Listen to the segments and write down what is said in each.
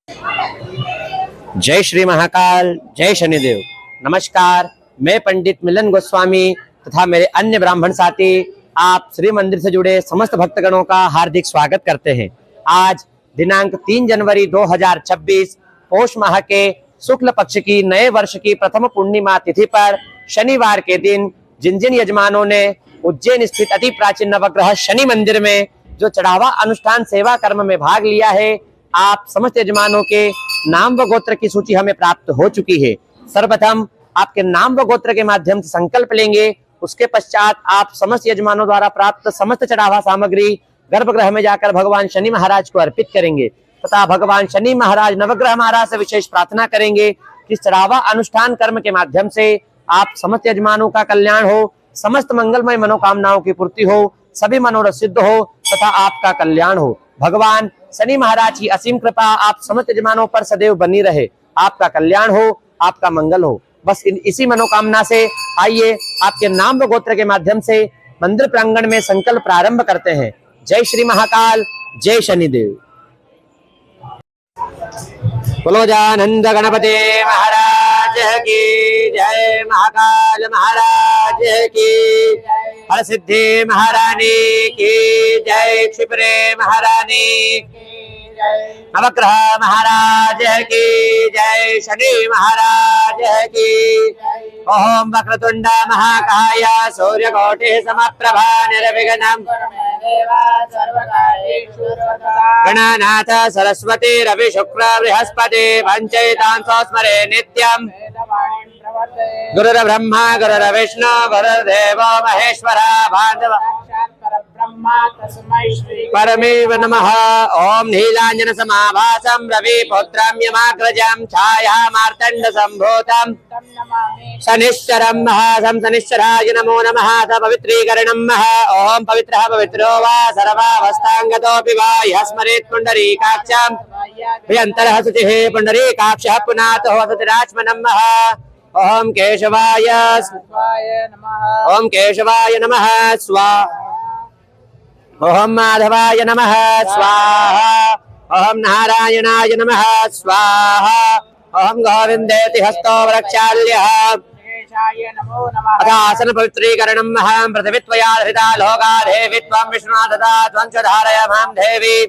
जय श्री महाकाल, जय शनिदेव। नमस्कार, मैं पंडित मिलन गोस्वामी तथा मेरे अन्य ब्राह्मण साथी आप श्री मंदिर से जुड़े समस्त भक्तगणों का हार्दिक स्वागत करते हैं। आज दिनांक 3 जनवरी 2026 पौष माह के शुक्ल पक्ष की नए वर्ष की प्रथम पूर्णिमा तिथि पर शनिवार के दिन जिन जिन यजमानों ने उज्जैन स्थित अति प्राचीन नवग्रह शनि मंदिर में जो चढ़ावा अनुष्ठान सेवा कर्म में भाग लिया है, आप समस्त यजमानों के नाम व गोत्र की सूची हमें प्राप्त हो चुकी है। सर्वप्रथम आपके नाम व गोत्र के माध्यम से संकल्प लेंगे। उसके पश्चात आप समस्त यजमानों द्वारा प्राप्त समस्त चढ़ावा सामग्री गर्भगृह में जाकर भगवान शनि महाराज को अर्पित करेंगे तथा भगवान शनि महाराज नवग्रह महाराज से विशेष प्रार्थना करेंगे कि चढ़ावा अनुष्ठान कर्म के माध्यम से आप समस्त यजमानों का कल्याण हो, समस्त मंगलमय मनोकामनाओं की पूर्ति हो, सभी मनोरथ सिद्ध हो तथा आपका कल्याण हो। भगवान शनि महाराज की असीम कृपा आप समस्त यजमानों पर सदैव बनी रहे, आपका कल्याण हो, आपका मंगल हो। बस इसी मनोकामना से आइए आपके नाम व गोत्र के माध्यम से मंदिर प्रांगण में संकल्प प्रारंभ करते हैं। जय श्री महाकाल, जय शनिदेव। बोलो जानंद गणपति महाराज की जय, महाकाल महाराज की, हर सिद्धि महारानी की जय, क्षिप्रे महारानी नवग्रह महाराज की जय, शनि महाराज की। ओम वक्रतुंड महाकाय सूर्यकोटि समप्रभा निर्विघ्नं गणनाथ सरस्वती रवि शुक्र बृहस्पति पंचैतां स्मरे नित्यं। गुरुर्ब्रह्मा गुरुर्विष्णु गुरुर्देवो महेश्वरा भार्गव परमेव नमः। ओम नीलांजन समाभासं रवि पुत्रं यमाग्रजं छाया मार्तंड संभूतं शनिश्चरं महं शनिश्चराय नमो नमः। पवित्रीकरणं मह ओम पवित्रः पवित्रो वा सर्वावस्थांगतोऽपि वा यः स्मरेत् पुंडरीकाक्षं भयन्तरः शुचिः पुंडरीकाक्षः पुनातो वसतिराचमनं मह। ओम केशवाय नमः, ओम केशवाय नमः स्वाहा, ओम माधवाय नमः स्वाहा, ओम नारायणाय नमः स्वाहा, ओम गोविंदेति हस्तो वृक्षाल्यः आसन पवित्रीकरणं महं पृथिवीत्वया धृता लोका देवी त्वं विष्णुना ददा त्वं च धारय मां देवी।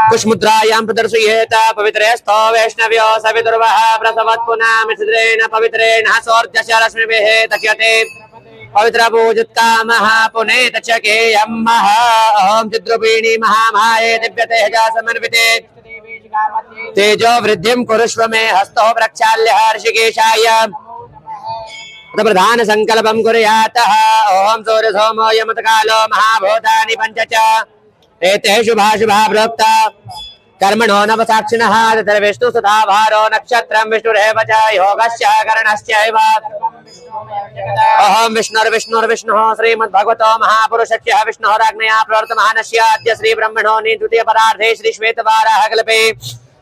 कुशमुद्रायां प्रदर्शयेत पवित्रेस्थो वैष्णव्यो सवितुर्वः प्रसवत्पुना मिश्रेण पवित्रेण सौर्जस्य रश्मिभिः दक्ष्यते पवित्र पूजितकामः पुनेत चकेयं मह। ओम चिद्रूपिणी महामाये दिव्यतेजा समन्विते तेजो वृद्धिं कुरुष्व मे हस्तो प्रक्षाल्यः ऋषिकेशाय प्रधान संकल्पं कुर्यातः। ओम सूर्य सोमो यमतकालो महाभूतानि पंच च एते शुभाशुभा प्रोक्ता कर्मणो नवसाक्षिणः विष्णु सदा भारो नक्षत्रं विष्णुरेव च योगस्य करणश्चैव। अहं विष्णुर्विष्णुः श्रीमद्भगवतो महापुरुषस्य विष्णोराज्ञया प्रवर्तमानस्य अद्य श्री ब्रह्मणो द्वितीय परार्धे श्री श्वेतवाराह कल्पे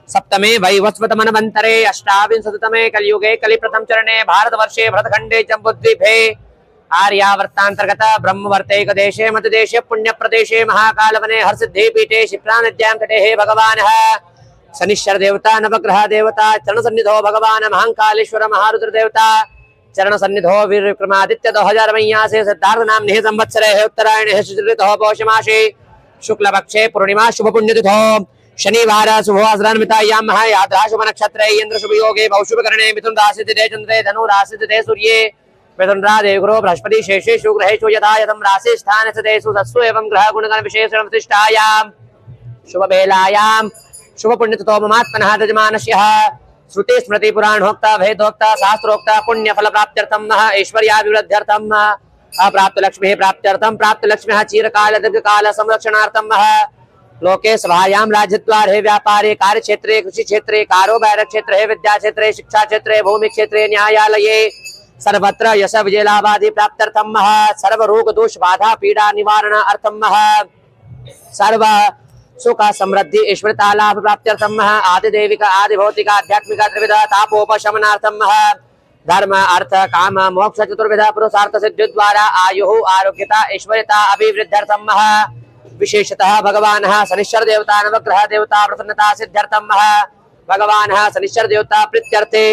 सप्तमे वैवस्वतमन्वन्तरे अष्टाविंशतितमे कलियुगे कलिप्रथम चरणे भारतवर्षे भरतखण्डे जम्बूद्वीपे आर्यावर्तांतर्गत ब्रह्मवर्तैक देशे मध्यदेशे पुण्य प्रदेशे महाकालवने हरसिद्धि पीठे क्षिप्रा नद्यां तटे भगवान शनिश्चर देवता नवग्रह देवता चरण सन्निधो भगवान महाकालेश्वर महारुद्र देवता चरण सन्निधो वीर विक्रमादित्य 2000 से सिद्धार्थ नाम निह संवत्सरे उत्तरायणे शुचितो पौष मासे शुक्ल पक्षे पूर्णिमा शुभ पुण्यतिथो शनिवार शुभोऽस्रान्वितायां महायात्रा शुभ नक्षत्रे इंद्र शुभ योगे बहुशुभ करणे मिथुन राशि तिथे चंद्रे धनु राशि तिथे सूर्ये मिथुन राशि गुरु बृहस्पति शेषेषु ग्रहेषु यथा यथं राशि स्थान स्थितेषु सत्सु एवं ग्रह गुणगण विशेषण प्रतिष्ठायां शुभ बेलायां शुभ पुण्यतिथो ममात्मनः यजमानस्य श्रुति स्मृति पुराणोक्ता वेदोक्ता शास्त्रोक्ता पुण्य फल प्राप्त्यर्थं ऐश्वर्याभिवृद्ध्यर्थं अप्राप्त लक्ष्मी प्राप्त्यर्थं प्राप्त लक्ष्म्यः चिरकाल दीर्घकाल संरक्षणार्थं लोके सभायां राज्यद्वारे व्यापारे कार्यक्षेत्रे कृषि क्षेत्रे कारोबार क्षेत्रे विद्या क्षेत्रे शिक्षा क्षेत्रे भूमि क्षेत्रे न्यायालये सर्वत्र यश विजय लाभादि प्राप्त्यर्थं सर्व रोग दोष बाधा पीड़ा निवारण अर्थं सर्व सुख समृद्धि ईश्वरता लाभ प्राप्त्यर्थं आदि देविक आदि भौतिक आध्यात्मिक त्रिविध तापोपशमनार्थं धर्म अर्थ काम मोक्ष चतुर्विध पुरुषार्थ सिद्धि द्वारा आयु आरोग्यता ऐश्वर्यता अभिवृद्ध्यर्थं विशेषतः भगवान शनिश्चर देवता नवग्रह देवता प्रसन्नता सिद्ध्यर्थम भगवान शनिश्चर देवता प्रीत्यर्थे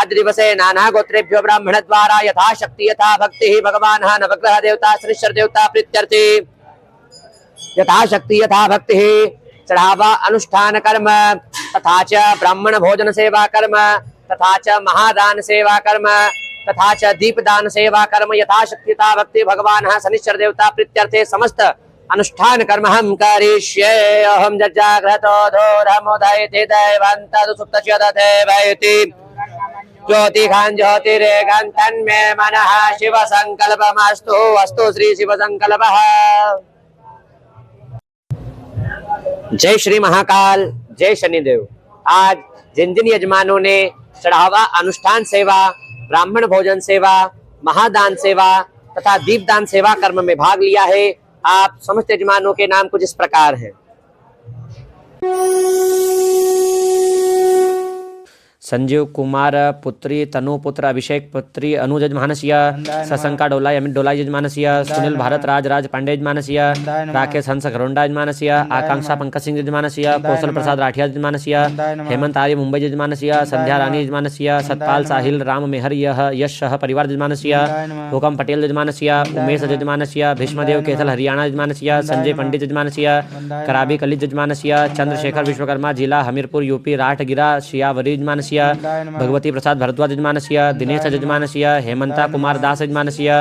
अद्य दिवसे नाना गोत्रेभ्यो ब्राह्मण द्वारा यथाशक्ति यथा भक्ति भगवान नवग्रह देवता शनिश्चर देवता प्रीत्यर्थे यथाशक्ति यथा भक्ति चढ़ावा अनुष्ठान कर्म तथा च ब्राह्मण भोजन सेवा कर्म तथा च महादान सेवा कर्म तथा च दीपदान सेवा कर्म यथाशक्ति यथा भक्ति भगवान शनिश्चर देवता प्रीत्यर्थे समस्त अनुष्ठान कर्म हम करिष्ये। अहम जज्जाग्रतो धूरमुदयति दैवन्तु सुप्तच्युतते वैति ज्योतिखान ज्योतिरेगं तन्मे मनः शिव संकल्पमस्तु अस्तु श्री शिव संकल्पः। जय श्री महाकाल, जय शनिदेव। आज जिन जिन यजमानों ने चढ़ावा अनुष्ठान सेवा, ब्राह्मण भोजन सेवा, महादान सेवा तथा दीपदान सेवा कर्म में भाग लिया है, आप समस्त यजमानों के नाम कुछ इस प्रकार हैं। संजीव कुमार पुत्री तनु पुत्र अभिषेक पुत्री अनुज यजमानस्य सशंका डोलाई अमित डोलाई यजमानस्य सुनील भारत राज राज पांडे यजमानस्य राकेश हंस घरोंडा यजमानस्य आकांक्षा पंकज सिंह यजमानस्य कौशल प्रसाद राठिया यजमानस्य हेमंत आर्य मुंबई यजमानस्य संध्या रानी यजमानस्य सतपाल साहिल राम मेहर यश परिवार यजमानस्य हुकम पटेल यजमानस्य उमेश यजमानस्य भीष्मदेव केथल हरियाणा यजमानस्य संजय पंडित यजमानस्य कराबी कलिज यजमानस्य चंद्रशेखर विश्वकर्मा जिला हमीरपुर यूपी राठगिरा शियावरी यजमानस्य भगवती प्रसाद भरद्वाज यजमानस्य दिनेश यजमानस्य हेमंता कुमार दास यजमानस्य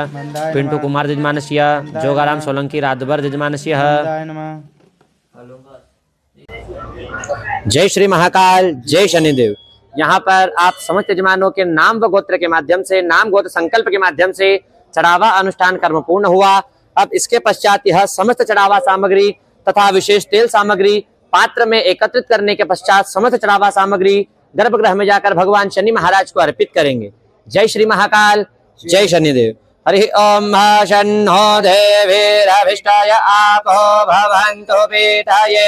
पिंटू कुमार यजमानस्य जोगाराम सोलंकी राधवर यजमानस्य। जय श्री महाकाल, जय शनिदेव। यहाँ पर आप समस्त यजमानों के नाम व गोत्र के माध्यम से, नाम गोत्र संकल्प के माध्यम से चढ़ावा अनुष्ठान कर्म पूर्ण हुआ। अब इसके पश्चात यह समस्त चढ़ावा सामग्री तथा विशेष तेल सामग्री पात्र में एकत्रित करने के पश्चात समस्त चढ़ावा सामग्री गर्भगृह में जाकर भगवान शनि महाराज को अर्पित करेंगे। जय श्री महाकाल, जय शनिदेव। हरि ओम शन्नो देवीरभिष्टाय आपो भवन्तु पीठये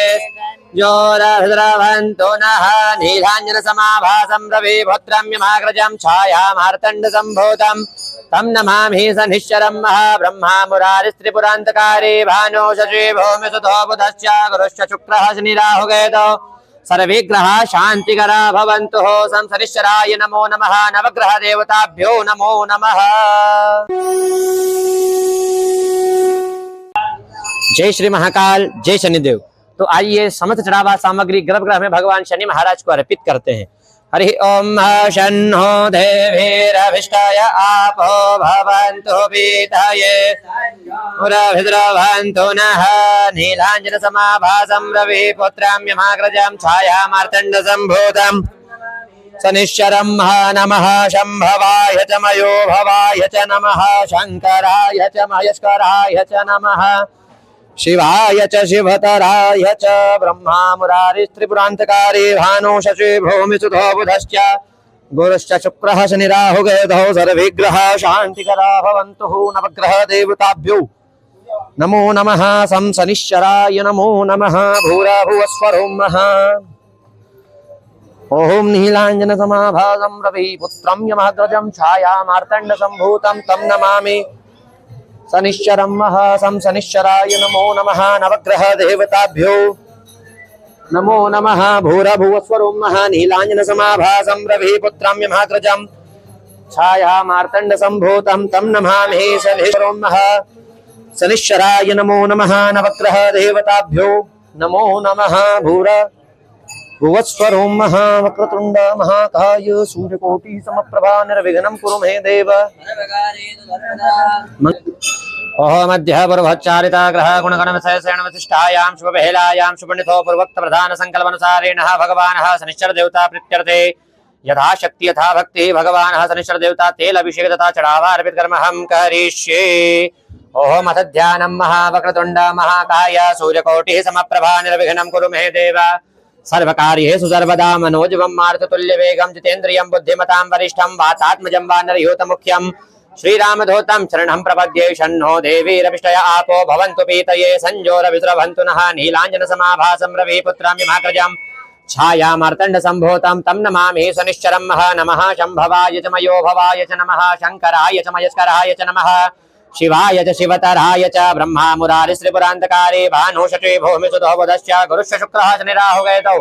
जोरभद्रवन्तु नः नीलाञ्जन समाभासं रविपुत्रं यमाग्रजं छायामार्तण्ड सम्भूतं तं नमामि शनिश्चरं महाब्रह्मा मुरारिस्त्रिपुरान्तकारी भानो शशी भूमिसुतो बुधश्च गुरुश्च शुक्रः शनिराहुकेतौ सर्वग्रह शांतिकरा भवन्तु। सं शनिश्चराय नमो नमः, नवग्रह देवताभ्यो नमो नमः। जय श्री महाकाल, जय शनिदेव। तो आइए समस्त चढ़ावा सामग्री गर्भगृह में भगवान शनि महाराज को अर्पित करते हैं। हरि ओम शन्नो देवीरभिष्टाय आपो भवन्तु पीठये मुरभिद्रवन्तु नः नीलाञ्जन समाभासं रविपुत्रं यमाग्रजं छायामार्तण्ड सम्भूतं शनिश्चरं नमः शम्भवाय च मयो भवाय च नमः शंकराय च महेश्वराय च नमः शिवाय च शिवतराय च ब्रह्मा मुरारिस्त्रिपुरान्तकारी भानो शशी भूमिसुतो बुधश्च गुरुश्च शुक्रः शनिराहुकेतौ सर्वग्रह शांतिकरा भवन्तु। नवग्रह देवताभ्यो नमो नमः। सं शनिश्चराय नमो नमः। भूराभुवस्वरो नमः। ओम नीलाञ्जन समाभासं रविपुत्रं यमाग्रजं छायामार्तण्ड सम्भूतं तं नमामि शनिश्चरं सं शनिश्चराय नमो नमः। नवग्रह देवताभ्यो नमो नमः। भूरभुवस्वरो नमः नीलाञ्जन समाभासं रविपुत्रं यमाग्रजं छायामार्तण्ड सम्भूतं तं नमामि शनिश्चरो नमः। शनिश्चराय नमो नमः। नवग्रह देवताभ्यो नमो नमः। भुवस्वरो वक्रतुंड महाकाय सूर्यकोटि समप्रभा निर्विघ्नं कुरु मे देव। मध्य पूर्वोच्चारिता ग्रह गुणगण विशेषेण विशिष्टायां शुभहेलायां शुभनिधो पूर्वोक्त प्रधान संकल्पनुसारेण भगवान् शनिश्चर देवता प्रीत्यर्थे यथा शक्ति यथा भक्ति भगवान् शनिश्चर देवता तेल अभिषेक तथा चढ़ावा अर्पित कर्म हम करिष्ये। ओम अथ ध्यानं महावक्रतुंड महाकाय सूर्यकोटि समप्रभा निर्विघ्नं कुरु मे देव। सर्वकार्येषु सर्वदा मनोजवं मारुततुल्यवेगं जितेन्द्रियं बुद्धिमतां वरिष्ठं वातात्मजं वानरयूथमुख्यं श्रीरामधूतं शरणं प्रपद्ये। शन्नो देवीरभिष्टय आपो भवन्तु पीतये संजोरविद्रवन्तु नः नीलाञ्जन समाभासं रविपुत्रं यमाग्रजं छायामार्तण्ड सम्भूतं तं नमामि शनिश्चरं नमः शम्भवाय च मयो भवाय च नमः शंकराय च मयस्कराय च नमः शिवाय च शिवतराय च ब्रह्मा मुरारि श्रीपुरान्तकारे भानुषटे भूमिसुतो बुधश्च गुरुश्च शुक्रः शनिराहुकेतौ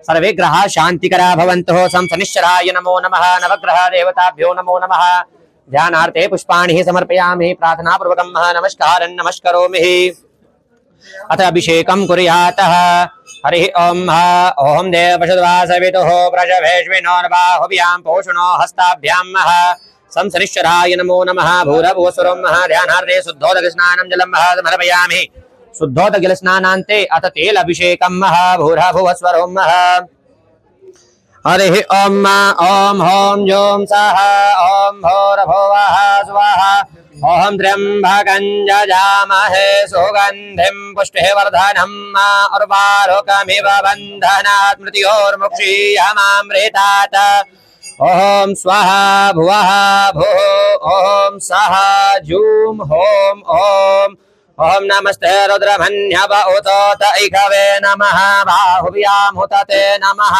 सर्वे ग्रहाः शान्तिकरा भवन्तु। शनिश्चराय नमो नमः। नवग्रह देवताभ्यो नमो नमः। ध्यानार्थे पुष्पाणि समर्पयामि। प्रार्थनापूर्वकं नमस्कारं नमस्करोमि। अथ अभिषेकं कुर्यातः। हरि ओम ओम देवशुद्वा सवितुः प्रजभेष्विनो बाहुभ्यां पोषणो हस्ताभ्यां शनिश्चराय नमो नमः। भूरभुवस्वरं ध्यानार्थे शुद्धोदकस्नानं जलं समर्पयामि। शुद्धोदकस्नानान्ते अथ तेलाभिषेकं भूरभुवस्वरं। हरि ओम ओम ह्रौं ज्यों सः ओम भूर्भुवः स्वः ओम त्र्यंबकं यजामहे सुगन्धिं पुष्टिवर्धनम् उर्वारुकमिव बन्धनात् मृत्योर्मुक्षीयमामृतात्। ओम स्वः भुवः भुः ओम सः जूं होम ओम ओम नमस्ते रुद्रमन्यव उतोत इखवे नमः। बाहुभ्यां हुतते नमः।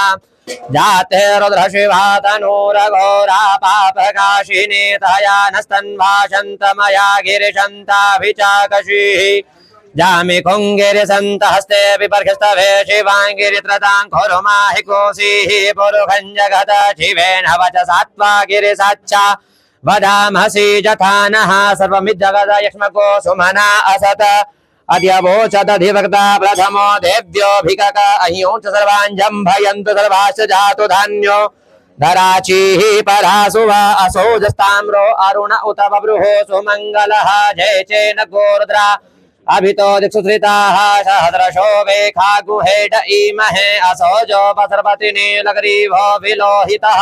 जाते रुद्र शिवा तनूरघोरा पापकाशिनी तया नस्तन्वाशन्तमया गिरिशन्ताभिचाकशीः। जामि कुङ्गिरिसन्त हस्ते विपर्खस्तवे शिवाङ्गिरित्रतां खुरुमाहि कोशीः। पुरुखं जगत शिवेन वचसात्वा गिरिसाच्चा वदामसि यथा नः। सर्वमिज्जगद यक्ष्मको सुमना असत अद्यवोचदधिवक्ता प्रथमो देव्योऽभिकक अह्यों च सर्वाञ्जं भयन्तु सर्वाश्च जातु धान्यो। धराचीः परासुवा असोजस्ताम्रो अरुण उत बभ्रुः सुमङ्गलः। जय चेन गोरुद्रा अभितो दिक्षुश्रिताः सहस्रशो वेखा गुहेड इमहे असोजो पसर्पति नीलग्रीवो विलोहितः।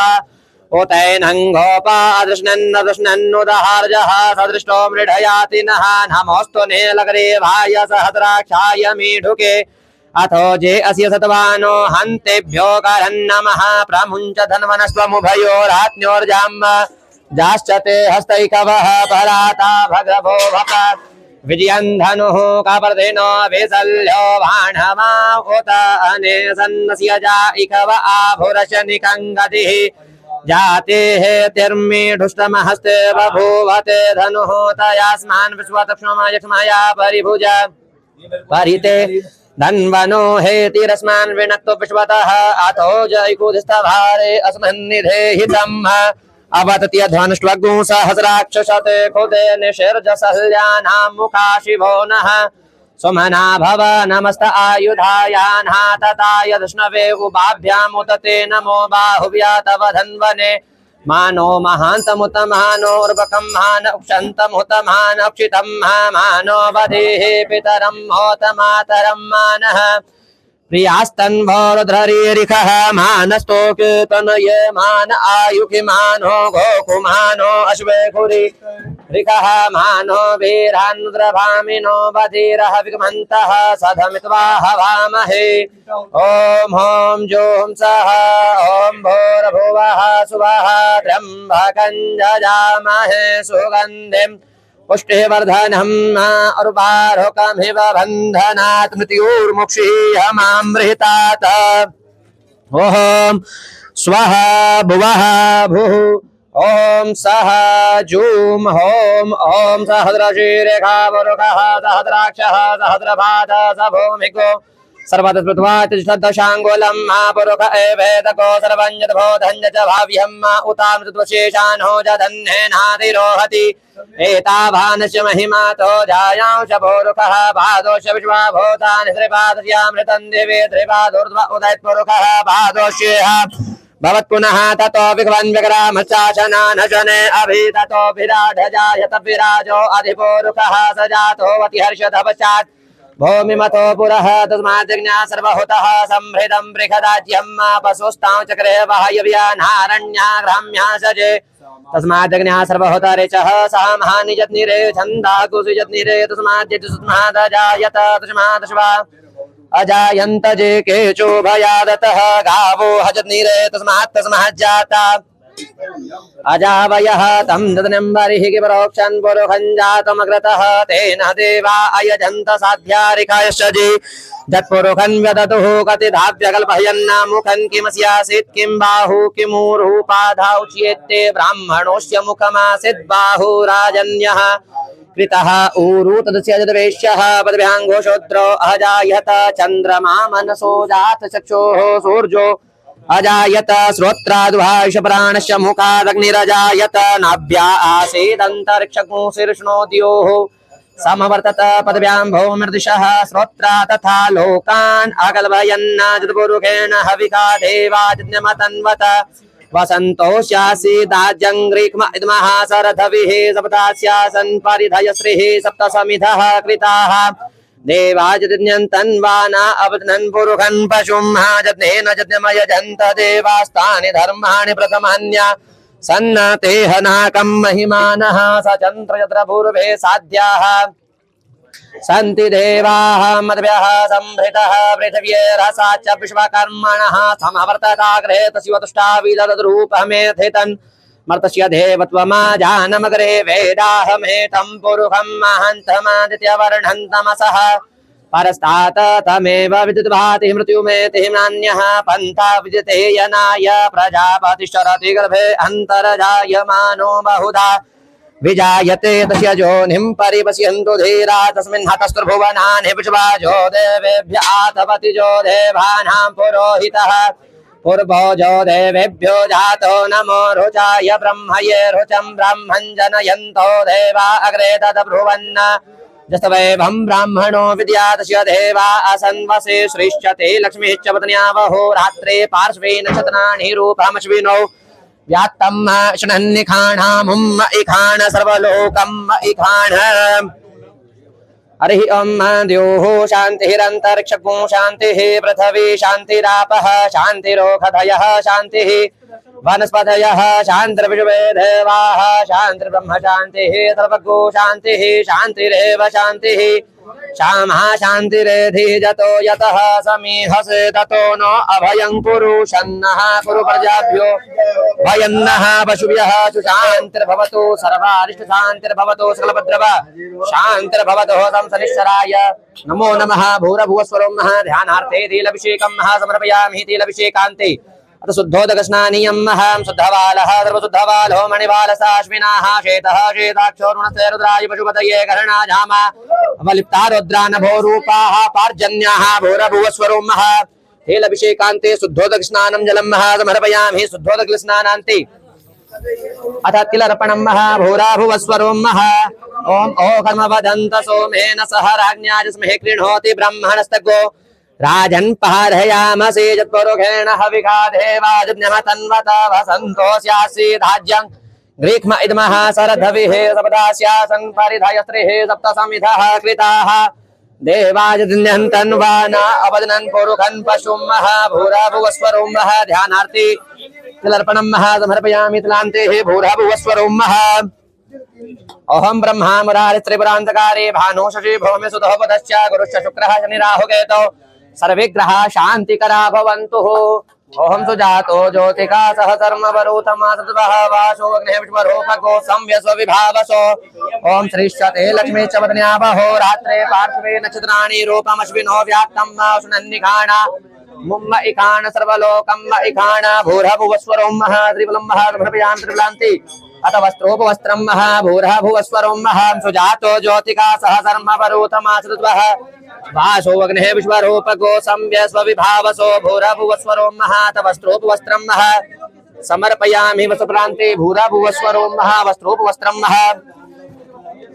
उतैनङ्गोपादृश्नन्नदृश्नन्नुदहार्जः सदृष्टो मृढयाति नः। नमोऽस्तु नीलग्रीवाय सहस्राक्षाय मीढुके अथो जे अस्य सत्वानो हन्तेभ्यो करन्नमः। प्रमुञ्च धन्वनस्त्वमुभयोरात्न्योर्जाम् जाश्चते हस्तैकवः पराता भगवो भप। विजयं धनुः कपर्दिनो विशल्यो बाणवा उत अनेसन्नस्य जा इकव आभुरशनिकङ्गतिः। जाते हेतिर्मीढुष्टमहस्ते बभूवते धनुः तयास्मान् विश्वतक्ष्मया परिभुज परिते धन्वनो हेतिरस्मान् विनक्तो विश्वतः। अथो जयकुधिस्थभारे अस्मन्निधेहितम् अवतत्यध्वनुष्वग्ं सहस्राक्षशते खुदे निशिर्जसल्यानां मुखा शिवो नः। सुमना भव नमस्त आयुधायान्हातताय धृष्णवे उभाभ्याम् उतते नमो बाहुव्या तव धन्वने। मानो महान्तमुत मानोर्वकं मान उक्षन्तमुत मानक्षितं मानो वधेः पितरं होत मातरं मानः। प्रियास्तन्भोरुध्रीरिखः मानस्तोकेतनये मान आयुखि मानो गोकुमानो अश्वेखुरि रिखः मानो वीरान्नुद्रभामिनो बधीरः विगमन्तः सधमित्वा हवामहे। ॐ ह्रौं ज्यों सः ॐ भूर्भुवः स्वः त्र्यम्बकं यजामहे सुगन्धिं पुष्टिवर्धनम् उर्वारुकमिव बन्धनात् मृत्योर्मुक्षीयमामृतात्। ॐ स्वः भुवः भुः ओम सः जूं होम ओम सहस्रशीरेखा वरुखः सहस्राक्षः सहस्रपाद सभूमिको सर्वतस्पृत्वा तिष्ठदशाङ्गुलं पुरुष एवेदको सर्वं यद्बोधं च भाव्यं उतामृतत्वशेषानो जधन्येनातिरोहति। एतावानस्य महिमातो जायांश पुरुषः पादोश्च विश्वाभूतानि त्रिपादस्यामृतं दिवे त्रिपादोर्ध्व उदयत्पुरुषः पादोश्चेह भवत् पुनः ततो विघ्वन् विग्रामश्चाशनानशने अभि ततो विराढजायत विराजो अधिपुरुषः स जातो वतिहर्षद पश्चात् भूमिमतो पुरः तस्माज्ञा सर्वहुतः संहृतं बृहदाज्यं पशुस्तां चक्रे वायव्यानारण्या ग्राम्या सजे तस्माज्ञा सर्वहुत ऋचः सह महानिजत्निरे छन्दा कुसुजत्निरे तस्माद्यजुस्मादजायत तस्मादश्वा अजायन्त जे केचो भयादतः गावो हजत्निरे तस्माज्जाता अजावयः तं ददनम्बरिः किपरोक्षन् पुरुषं जातमग्रतः तेन देवा अयजन्त साध्यारिकायश्चजे जत्पुरुषं व्यदतुः कतिधाव्यकल्पयन्न मुखं किमस्यासीत् किं बाहु किमूरुः पाधा उच्येते ब्राह्मणोऽस्य मुखमासीत् बाहुराजन्यः कृतः ऊरु तदस्य जदवेश्यः पदभ्याङ्घोषोत्रो अजायत चन्द्रमा मनसो जात चक्षुः सूर्यो अजायत श्रोत्राद्भाष प्राणस्य मुखादग्निरजायत नाभ्या आसीदन्तरिक्षगुंसिर्ष्णोद्योः समवर्तत पदव्यां भौमर्दिशः श्रोत्रा तथा लोकान् अकल्पयन्न जतपुरुषेण हविका देवाजन्यमतन्वत वसन्तोऽस्यासीदाज्यङ्ग्रीक्म इद्मः सरधविः सप्तास्यासन् परिधयश्रीः सप्तसमिधः कृताः देवाजन्यन्तन्वाना अवदनन् पुरुषन् पशुं जज्ञेन जज्ञमयजन्त देवास्तानि धर्माणि प्रथमान्या सन्नतेह नाकं महिमानः स चन्द्रयत्रपूर्वे साध्याः सन्ति देवाः मद्भ्यः संभृतः पृथिव्यैरसाच्च विश्वकर्मणः समवर्तताग्रे तस्योतुष्टाविदद्रूपमेथितन् मर्तस्य देवत्वमाजानमग्रे वेदाहमेतं पुरुषं महन्तमादित्यवर्णन्तमसः परस्तात् तमेव विद्युद्भाति मृत्युमेति नान्यः पन्था विद्यते यनाय प्रजापतिश्चरति गर्भे अन्तर्जायमानो बहुधा विजायते तस्य योनिं परिपश्यन्तु धीरा तस्मिन् हतस्त्रिभुवनानि विश्वाजो देवेभ्य आतपतिजो देवानां पुरोहितः पूर्वोजो देवेभ्यो जातो नमो रुचाय ब्रह्मये रुचं ब्रह्मं जनयन्तो देवा अग्रे तद्ब्रुवन् जस्तवैभं ब्राह्मणो विद्यातस्य देवा असन्वसे श्रेष्ठते लक्ष्मीश्च पत्न्यावहो रात्रे पार्श्वे नक्षत्राणि रूपमश्विनौ व्यात्तम् शनन्निखाणामुम् इखाण सर्वलोकम् इखाण हरि ओम द्योः शान्तिरन्तरिक्षगुं शान्तिः पृथिवी शान्तिरापः शान्तिरोषधयः शान्तिः वनस्पतयः शान्तिर्विश्वे देवाः शान्तिर्ब्रह्म शान्तिः सर्वगो शान्तिः शान्तिरेव शान्तिः श्यामः शान्तिरेधि जतो यतः समीहसे ततो नो अभयं पुरुषन्नः कुरु प्रजाभ्यो भयन्नः पशुभ्यः सुशान्तिर्भवतु सर्वारिष्टशान्तिर्भवतु सकलभद्रव शान्तिर्भवतु संसनिश्चराय नमो नमः भूरभुवस्वरं ध्यानार्थे तिलाभिषेकं समर्पयामि तिलाभिषेकान्ते अथ शुद्धोदकस्नानीयं शुद्धबालः सर्वशुद्धबालो मणिबालसाश्विनाः श्वेतः श्वेताक्षो ऋणस्य रुद्राय पशुपतये कर्णाजामा अवलिप्ता रुद्रा नभो रूपाः पार्जन्याः भूरभुवस्वरं तिलाभिषेकान्ते शुद्धोदकस्नानं जलं समर्पयामि शुद्धोदकस्नानान्ते अथ तिलर्पणं भूराभुवस्वरं ओम ओघम वदन्त सोमेन सह राज्ञा जिस्महे कृणोति ब्रह्मणस्तगो राजन् पारयामसे यत्पुरुषेण हविषा देवाजन्यमतन्वत वसन्तोऽस्यासीदाज्यं ग्रीक्म इद्मः सरधविः सपदास्यासन् परिधयस्त्रिः सप्तसमिधः कृताः देवाजन्यन्तन्वाना अवदनन् पुरुषन् पशुं भूराभुवस्वरं ध्यानार्थे तिलर्पणं समर्पयामि तिलान्ते भूराभुवस्वरं अहं ब्रह्मा मुरारिस्त्रिपुरान्तकारे भानु शशि भौम्य सुतः पदश्च गुरुश्च शुक्रः शनिराहुकेतौ सर्वे ग्रहाः शान्तिकरा भवन्तु ओहं सुजातो ज्योतिका सह कर्मवरूतमा सद्वः वासो अग्नेः विश्वरूपको संव्यस्वविभावसो ओम श्रीश्चते लक्ष्मी च पत्न्यावहो रात्रे पार्श्वे नक्षत्राणि रूपमश्विनो व्याप्तं शुनन्निखाणा मुम्म इखाण सर्वलोकम् इखाण भूर्भुवस्वरं त्रिबलं समर्पयामि त्रिबलान्ति अथ वस्त्रोपवस्त्रं भूर्भुवस्वरं सुजातो ज्योतिका सह कर्मवरूतमा सद्वः वासो अग्नेः विश्वरूपको संव्यस्वविभावसो भूर्भुवस्वरं अथ वस्त्रोपवस्त्रं समर्पयामि वसुप्रान्ते भूर्भुवस्वरं वस्त्रोपवस्त्रं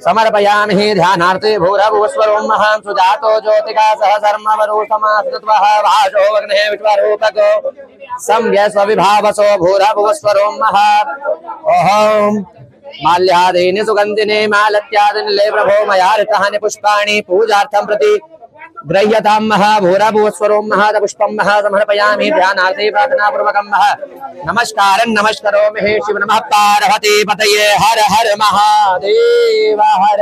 समर्पयामि ध्यानार्थे भूर्भुवस्वरं सुजातो ज्योतिका सह कर्मवरूतमा सद्वः वासो अग्नेः विश्वरूपको संव्यस्वविभावसो भूर्भुवस्वरं ओहं माल्यादीनि सुगन्धिनि मालत्यादीनि ले प्रभो मया ऋतानि पुष्पाणि पूजार्थं प्रति गृह्यतां भूर्भुवस्वरं पुष्पं समर्पयामि ध्यानार्थे प्रार्थनापूर्वकं नमस्कारं नमस्करोमि शिव नमः पार्वती पतये हर हर महादेव हर।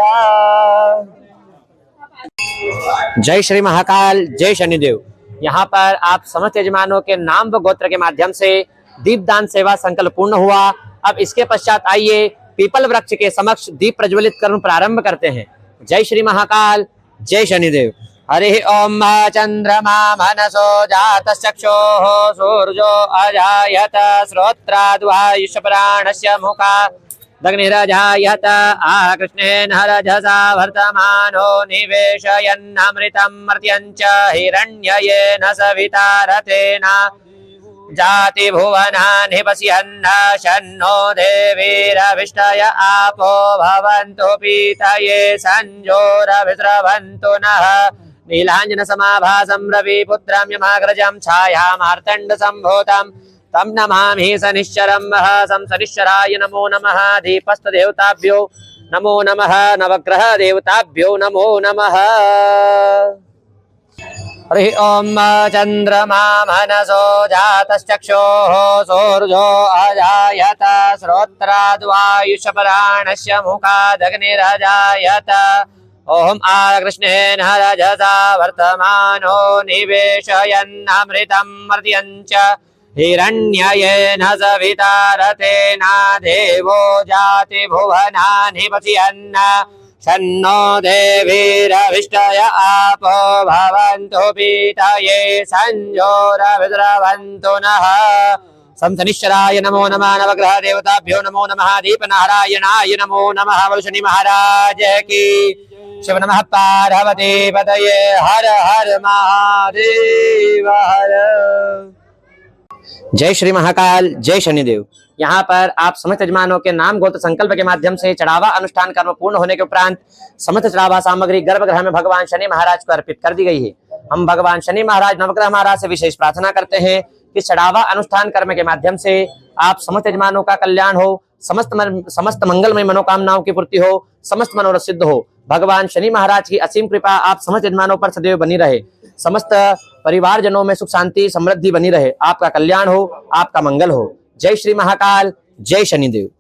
जय श्री महाकाल, जय शनिदेव। यहाँ पर आप समस्त यजमानों के नाम व गोत्र के माध्यम से दीपदान सेवा संकल्प पूर्ण हुआ। अब इसके पश्चात आइए पीपल वृक्ष के समक्ष दीप प्रज्वलित कर प्रारंभ करते हैं। जय श्री महाकाल, जय शनिदेव। हरि ओम चंद्रमा मनसो जातश्चक्षुः सूर्यो अजायत श्रोत्राद्वायुष्प्राणस्य मुखा दग्निरजायत आकृष्णेन रजसा वर्तमानो निवेशयन्नमृतं मर्त्यञ्च हिरण्ययेन सविता रथेन जाति भुवनानि पश्यन्न शन्नो देवीरभिष्टय आपो भवन्तु पीतये संजोरभिस्रवन्तु नः नीलाञ्जन समाभासं रविपुत्रं यमाग्रजं छायामार्तण्ड सम्भूतं तं नमामि शनिश्चरं महसं शनिश्चराय नमो नमः दीपस्तदेवताभ्यो नमो नमः नवग्रह देवताभ्यो नमो नमः हरि ओम चंद्रमा मनसो जातश्चक्षुः सूर्यो अजायत श्रोत्राद्वायुषपराणस्य मुखादग्निरजायत ओम आकृष्णेन रजसा वर्तमानो निवेशयन्नमृतं मर्त्यञ्च हिरण्ययेन सविता रथेन देवो जाति भुवनानि पश्यन्न शन्नो देवीरभिष्टय आपो भवन्तु पीतये संजोरभिस्रवन्तु नः सं शनिश्चराय नमो नमः नवग्रह देवताभ्यो नमो नमः दीपनारायणाय नमो नमः वरुषनि महाराज की शिव नमः पार्वती पतये हर हर महादेव हर। जय श्री महाकाल, जय शनिदेव। यहाँ पर आप समस्त यजमानों के नाम गोत्र संकल्प के माध्यम से चढ़ावा अनुष्ठान कर्म पूर्ण होने के उपरांत समस्त चढ़ावा सामग्री गर्भगृह में भगवान शनि महाराज को अर्पित कर दी गई है। हम भगवान शनि महाराज नवग्रह महाराज से विशेष प्रार्थना करते हैं कि चढ़ावा अनुष्ठान कर्म के माध्यम से आप समस्त यजमानों का कल्याण हो, समस्त मंगलमय मनोकामनाओं की पूर्ति हो, समस्त मनोरथ सिद्ध हो। भगवान शनि महाराज की असीम कृपा आप समस्त यजमानों पर सदैव बनी रहे, समस्त परिवारजनों में सुख शांति समृद्धि बनी रहे, आपका कल्याण हो, आपका मंगल हो। जय श्री महाकाल, जय शनिदेव।